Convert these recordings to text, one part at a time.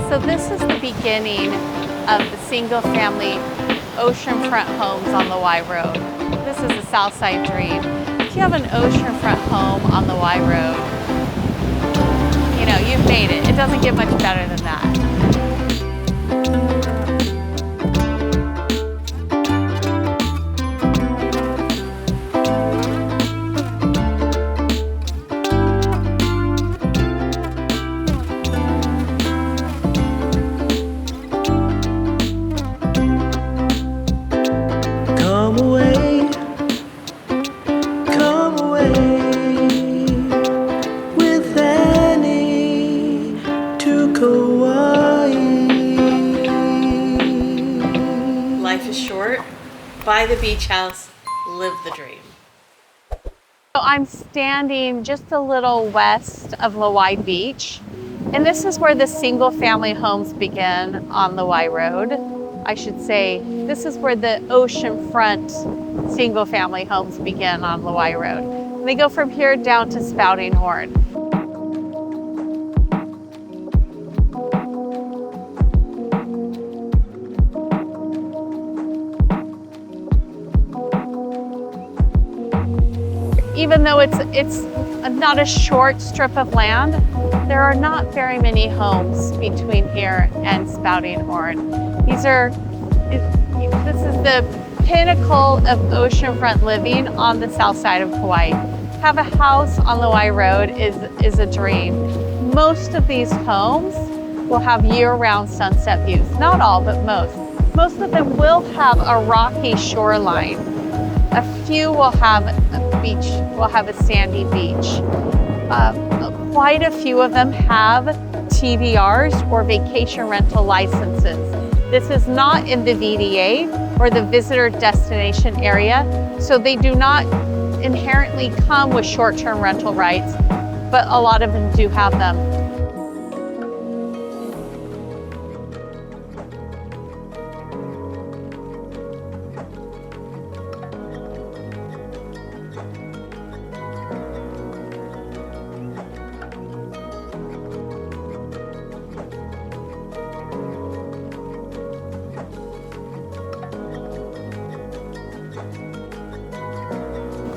So this is the beginning of the single-family oceanfront homes on Lawai Road. This is the Southside Dream. If you have an oceanfront home on Lawai Road, you know, you've made it. It doesn't get much better than that. Life is short. Buy the beach house, live the dream. So I'm standing just a little west of Lawai Beach, and this is where the single family homes begin on Lawai Road. I should say, this is where the oceanfront single family homes begin on Lawai Road. And they go from here down to Spouting Horn. Even though it's not a short strip of land, there are not very many homes between here and Spouting Horn. This is the pinnacle of oceanfront living on the south side of Kauai. Have a house on Lawai Road is a dream. Most of these homes will have year-round sunset views. Not all, but most. Most of them will have a rocky shoreline. A few will have a beach, will have a sandy beach. Quite a few of them have TVRs or vacation rental licenses. This is not in the VDA or the visitor destination area, so they do not inherently come with short-term rental rights, but a lot of them do have them.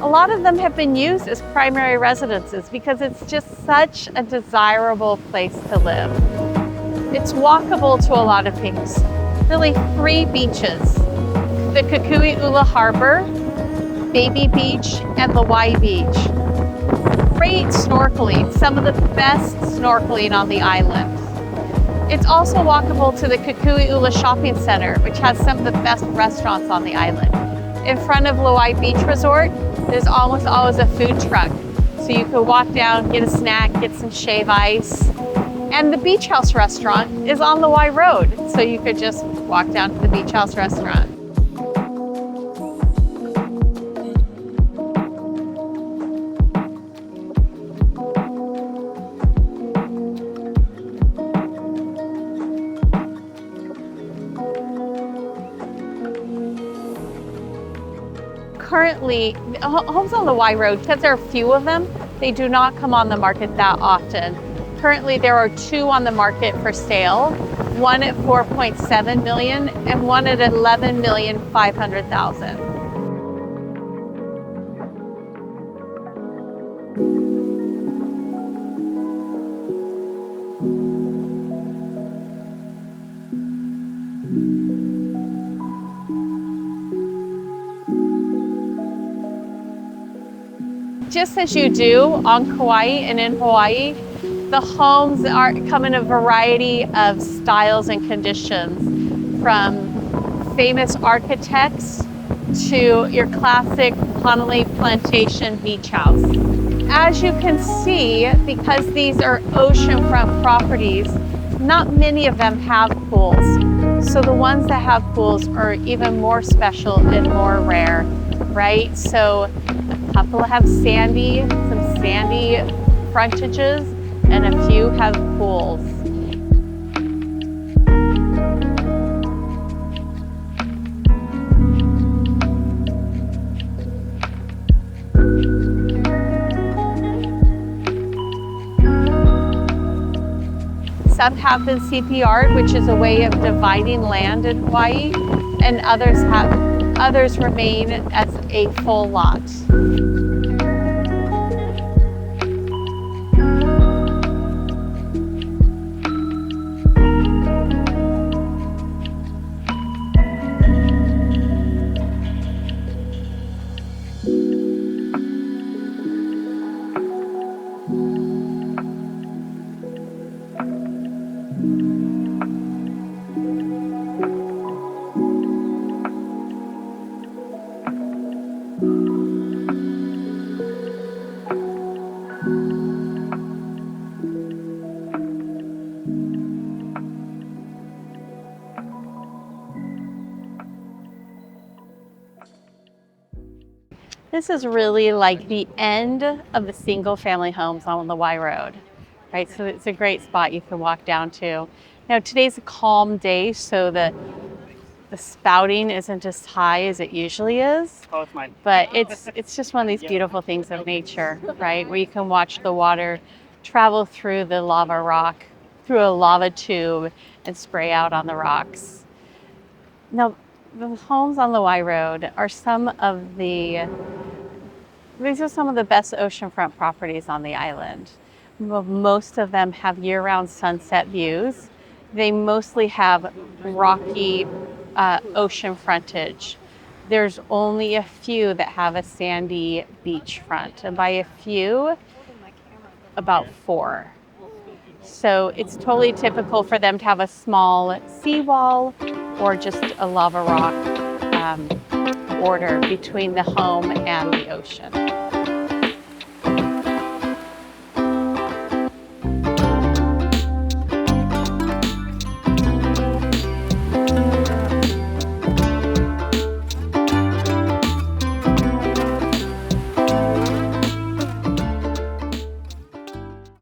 A lot of them have been used as primary residences because it's just such a desirable place to live. It's walkable to a lot of things. Really 3 beaches: the Kauai Harbor, Baby Beach, and Lawai Beach. Great snorkeling, some of the best snorkeling on the island. It's also walkable to the Kauai Shopping Center, which has some of the best restaurants on the island. In front of Lawai Beach Resort, there's almost always a food truck. So you could walk down, get a snack, get some shave ice. And the Beach House restaurant is on Lawai Road. So you could just walk down to the Beach House restaurant. Currently, homes on Lawai Road, because there are few of them, they do not come on the market that often. Currently, there are 2 on the market for sale, one at $4.7 million and one at $11,500,000. Just as you do on Kauai and in Hawaii, the homes come in a variety of styles and conditions, from famous architects to your classic Honolulu plantation beach house. As you can see, because these are oceanfront properties, not many of them have pools. So the ones that have pools are even more special and more rare, right? So a couple have some sandy frontages, and a few have pools. Some have the CPR, which is a way of dividing land in Hawaii, and others remain as a full lot. This is really like the end of the single family homes on the Lawai Road, right? So it's a great spot you can walk down to. Now today's a calm day, so the spouting isn't as high as it usually is. Oh, it's mine. But it's just one of these beautiful things of nature, right? Where you can watch the water travel through the lava rock, through a lava tube, and spray out on the rocks. Now, the homes on Lawai Road are these are some of the best oceanfront properties on the island. Most of them have year-round sunset views. They mostly have rocky ocean frontage. There's only a few that have a sandy beach front, and by a few, about 4. So it's totally typical for them to have a small seawall or just a lava rock border between the home and the ocean.